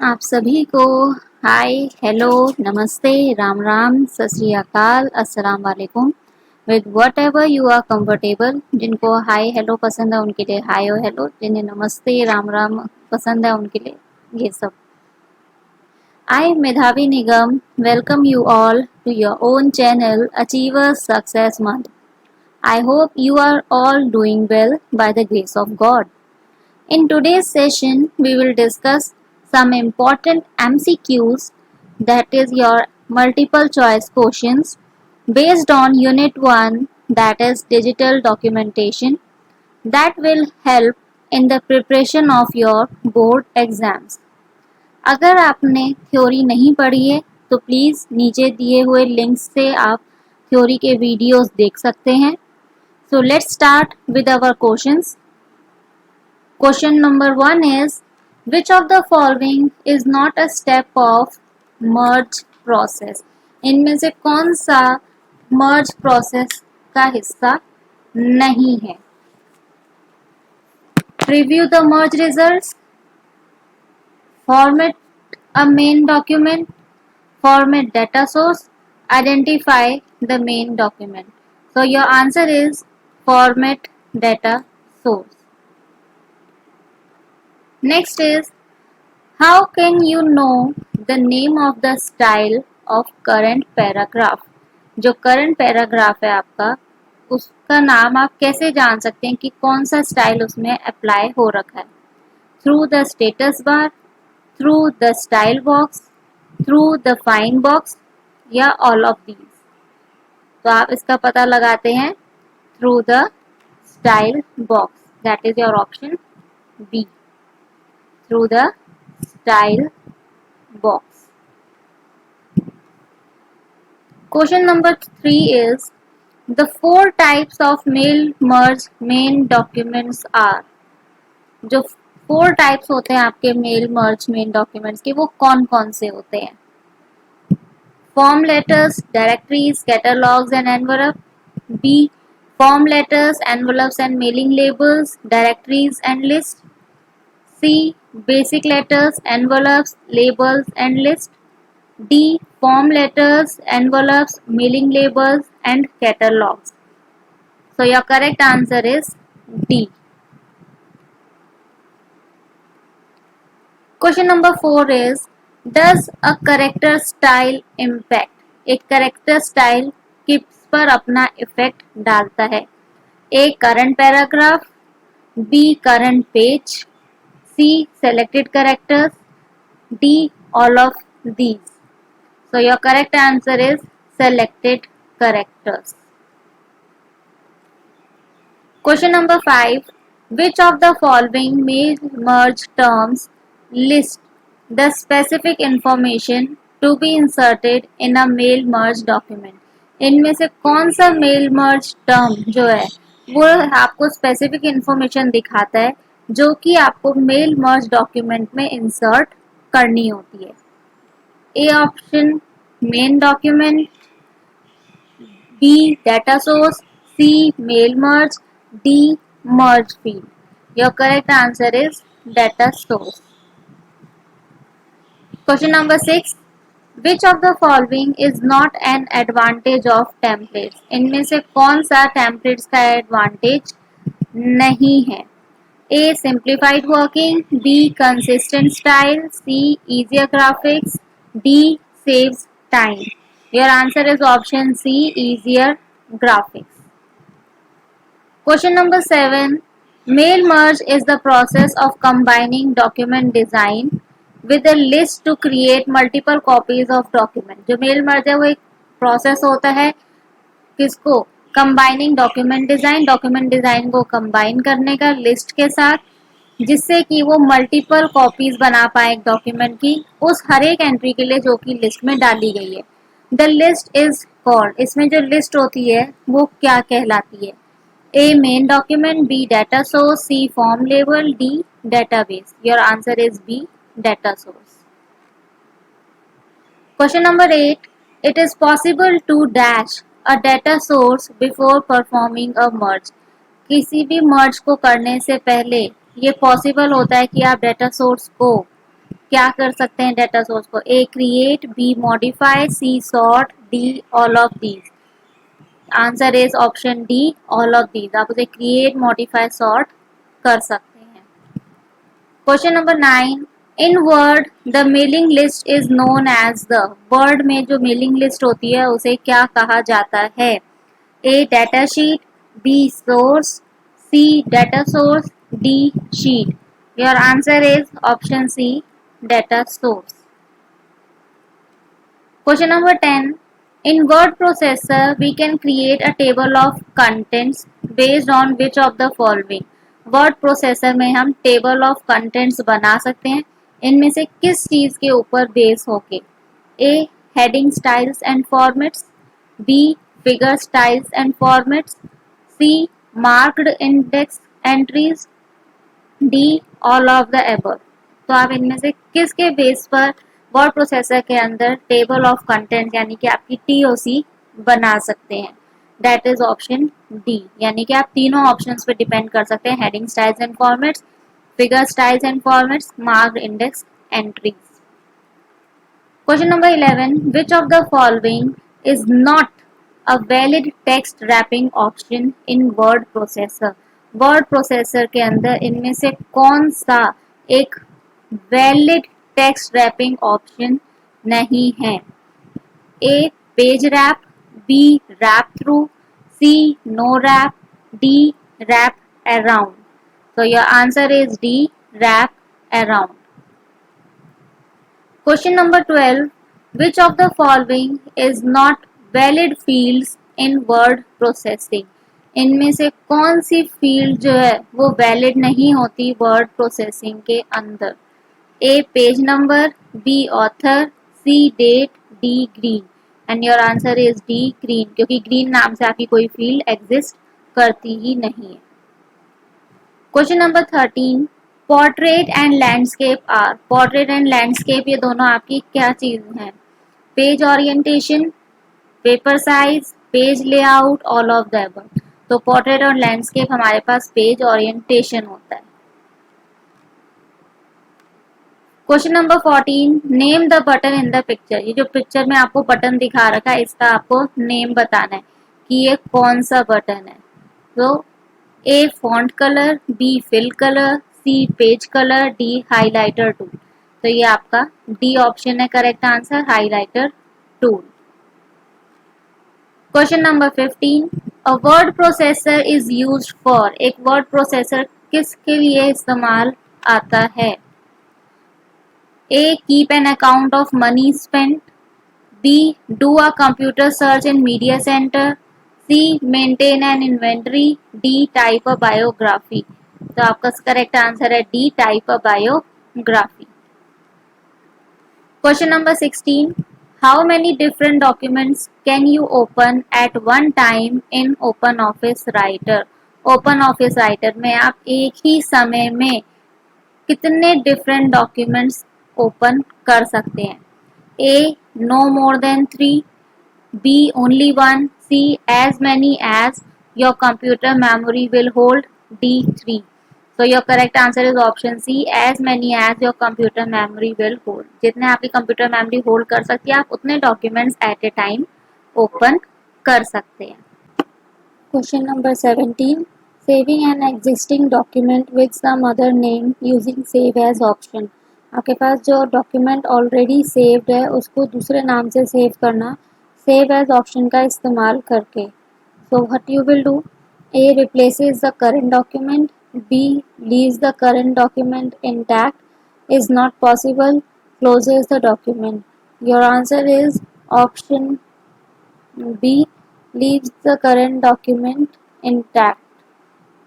आप सभी को हाय, हेलो, नमस्ते, राम राम, सत श्री अकाल, अस्सलाम वालेकुम। With whatever you are comfortable. जिनको हाय हेलो पसंद है उनके लिए हाय और हेलो, जिन्हें नमस्ते राम राम पसंद है उनके लिए ये सब। I Medhavi Nigam welcome you all to your own channel achievers success month. I hope you are all doing well by the grace of God. In today's session, we will discuss some important MCQs, that is your multiple choice questions based on Unit 1, that is digital documentation, that will help in the preparation of your board exams. अगर आपने theory नहीं पढ़ी है तो please नीचे दिए हुए links से आप थ्योरी के वीडियोस देख सकते हैं। So let's start with our questions. Question number 1 is, which of the following is not a step of merge process? इनमें से कौन सा merge process का हिस्सा नहीं है? Review the merge results, format a main document, format data source, identify the main document. So your answer is format data source. Next is, how can you know the name of the style of current paragraph? जो current paragraph है आपका, उसका नाम आप कैसे जान सकते हैं कि कौन सा स्टाइल उसमें अप्लाई हो रखा है? Through the status bar, through the style box, through the find box या all of these. तो आप इसका पता लगाते हैं through the style box. That is your option B. Through the style box. Question number 3 is, the 4 types of mail merge main documents are. जो 4 types होते हैं आपके मेल मर्ज मेन डॉक्यूमेंट्स के, वो कौन कौन से होते हैं? Form letters, directories, catalogues and envelope. B, form letters, envelopes and mailing labels, directories and list. C, basic letters, envelopes, labels and list. D, form letters, envelopes, mailing labels and catalogs. So your correct answer is D. Question number 4 is, does a character style impact? एक character style किस पर अपना effect डालता है? A, current paragraph. B, current page. C, selected characters. D, all of these. So your correct answer is selected characters. Question number 5. Which of the following mail merge terms list the specific information to be inserted in a mail merge document? इनमें से कौन सा mail merge term जो है वो आपको specific information दिखाता है जो कि आपको मेल मर्ज डॉक्यूमेंट में इंसर्ट करनी होती है? A option, main document. B, data source. C, mail merge. D, merge field. Your correct answer is data source. Question number 6. Which of the following is not an advantage of templates? इनमें से कौन सा templates का advantage नहीं है? A, simplified working. B, consistent style. C, easier graphics. D, saves time. Your answer is option C, easier graphics. Question number 7. Mail merge is the process of combining document design with a list to create multiple copies of document. जो mail merge है वो एक process होता है किसको? Combining document design को combine करने का list के साथ, जिससे कि वो मल्टीपल कॉपीज बना पाए एक डॉक्यूमेंट की उस हर एक एंट्री के लिए जो कि लिस्ट में डाली गई है. द लिस्ट इज कॉल्ड, इसमें जो लिस्ट होती है वो क्या कहलाती है? A, main document. B, data source. C, form label. D, database. Your answer is B, data source. Question number 8. It is possible to dash a data source before performing a merge. किसी भी मर्ज को करने से पहले ये possible होता है कि आप डाटा सोर्स को क्या कर सकते हैं डाटा सोर्स को? A create, B modify, C sort, D all of these. Answer is option D all of these. आप उसे क्रिएट, मॉडिफाई, सॉर्ट कर सकते हैं। Question number 9, in word the mailing list is known as the. Word में जो mailing list होती है उसे क्या कहा जाता है? A data sheet, B source, C data source, D sheet. Your answer is option C data source. Question number 10. In word processor, we can create a table of contents based on which of the following. Word processor में हम table of contents बना सकते हैं। इनमें से किस चीज़ के ऊपर बेस होके? A. Heading styles and formats. B. Figure styles and formats. C. Marked index entries. D. All of the above. तो आप इनमें से किसके बेस पर वर्ड प्रोसेसर के अंदर टेबल ऑफ कंटेंट यानी कि आपकी टीओसी बना सकते हैं? That is option D. यानी कि आप तीनों ऑप्शंस पे डिपेंड कर सकते हैं, heading styles and formats, figure styles and formats, marked index entries. Question number 11, which of the following is not a valid text wrapping option in word processor? Word processor के अंदर इनमें से कौन सा एक वैलिड टेक्स्ट रैपिंग ऑप्शन नहीं है? A page wrap, B wrap through, C no wrap, D wrap around. तो your answer is D wrap around. Question number 12, which of the following is not valid fields in word processing? इनमें से कौन सी field जो है वो valid नहीं होती word processing के अंदर? A page number, B author, C date, D green. And your answer is D green, क्योंकि ग्रीन नाम से आपकी कोई फील्ड एग्जिस्ट करती ही नहीं है। Question number 13, portrait and landscape are. Portrait and landscape ये दोनों आपकी क्या चीज हैं? Page orientation, paper size, page layout, all of the above. तो पोर्ट्रेट और लैंडस्केप हमारे पास पेज ओरिएंटेशन होता है। Question number 14, name the button in the picture. ये जो पिक्चर में आपको बटन दिखा रखा है इसका आपको नेम बताना है कि ये कौन सा बटन है। तो A font colour, B fill colour, C page colour, D highlighter tool. तो ये आपका डी ऑप्शन है correct answer, highlighter tool. Question number 15, a word processor is used for. एक वर्ड प्रोसेसर किसके लिए इस्तेमाल आता है? A. Keep an account of money spent. B. Do a computer search in media center. C. Maintain an inventory. D. Type a biography. तो आपका correct answer है D. Type a biography. Question number 16. How many different documents can you open at one time in OpenOffice Writer? OpenOffice Writer में आप एक ही समय में कितने different documents open कर सकते हैं? A no more than 3, B only 1, C as many as your computer memory will hold, D 3। तो your correct answer is option C as many as your computer memory will hold. जितने आपकी computer memory hold कर सकती है आप उतने documents at a time open कर सकते हैं। Question number 17, saving an existing document with some other name using save as option. आपके पास जो डॉक्यूमेंट ऑलरेडी सेव्ड है उसको दूसरे नाम से सेव करना सेव एज ऑप्शन का इस्तेमाल करके। So what you will do? A replaces the current document, B leaves the current document intact, is not possible, closes the document. Your answer is option B, leaves the current document intact.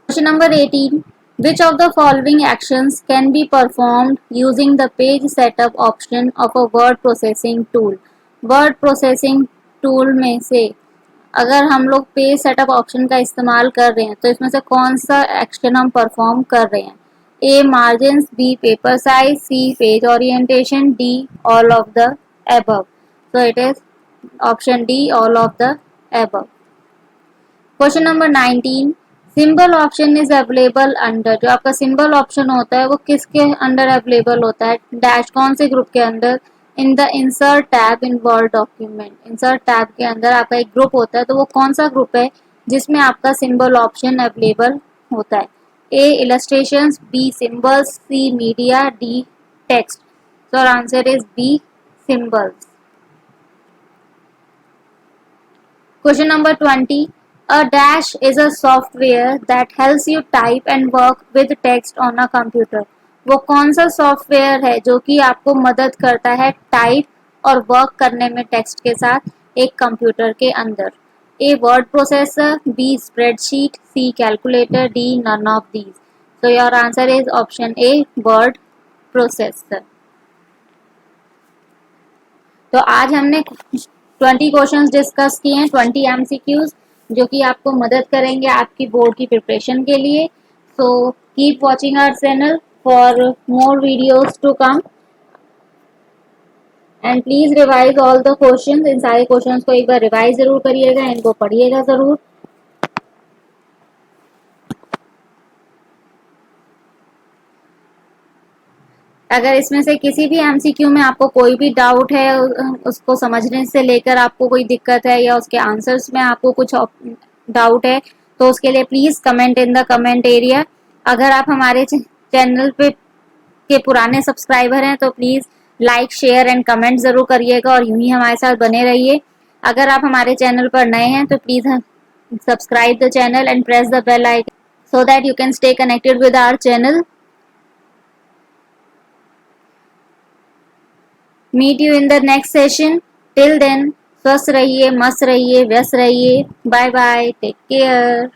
Question number 18. Which of the following actions can be performed using the page setup option of a word processing tool? Word processing tool में से अगर हम लोग page setup option का इस्तेमाल कर रहे हैं तो इसमें से कौन सा एक्शन हम परफॉर्म कर रहे हैं? A margin, B paper size, C page orientation, D all of the above. So it is option D, all of the above. Question number 19. Symbol option is available under, जो आपका symbol option होता है वो किसके under available होता है, dash कौन से ग्रुप के अंदर, in the insert tab in word document. Insert tab के अंदर आपका एक ग्रुप होता है, तो वो कौन सा ग्रुप है जिसमें आपका सिंबल ऑप्शन अवेलेबल होता है। A illustrations, B symbols, C media, D text. So answer is B symbols. Question number 20. A dash is a software that helps you type and work with text on a computer. वो कौन सा software है जो कि आपको मदद करता है टाइप और वर्क करने में टेक्स्ट के साथ एक कंप्यूटर के अंदर। A word processor, B spreadsheet, C calculator, D none of these. So your answer is option A word processor. तो आज हमने 20 क्वेश्चंस डिस्कस किए हैं, 20 एमसीक्यूज जो कि आपको मदद करेंगे आपकी बोर्ड की प्रिपरेशन के लिए। So keep watching our channel for more videos to come and please revise all the questions. इन सारे क्वेश्चंस को एक बार रिवाइज जरूर करिएगा, इनको पढ़िएगा जरूर। अगर इसमें से किसी भी एमसीक्यू में आपको कोई भी डाउट है, उसको समझने से लेकर आपको कोई दिक्कत है या उसके आंसर्स में आपको कुछ डाउट है, तो उसके लिए please comment in the comment area. अगर आप हमारे चैनल पे के पुराने सब्सक्राइबर हैं तो please like share and comment जरूर करिएगा और यूं ही हमारे साथ बने रहिए। अगर आप हमारे चैनल पर नए हैं तो please subscribe the channel and press the bell icon so that you can stay connected with our channel. Meet you in the next session. Till then, स्वस्थ रहिए, मस्त रहिए, व्यस्त रहिए। Bye bye, take care.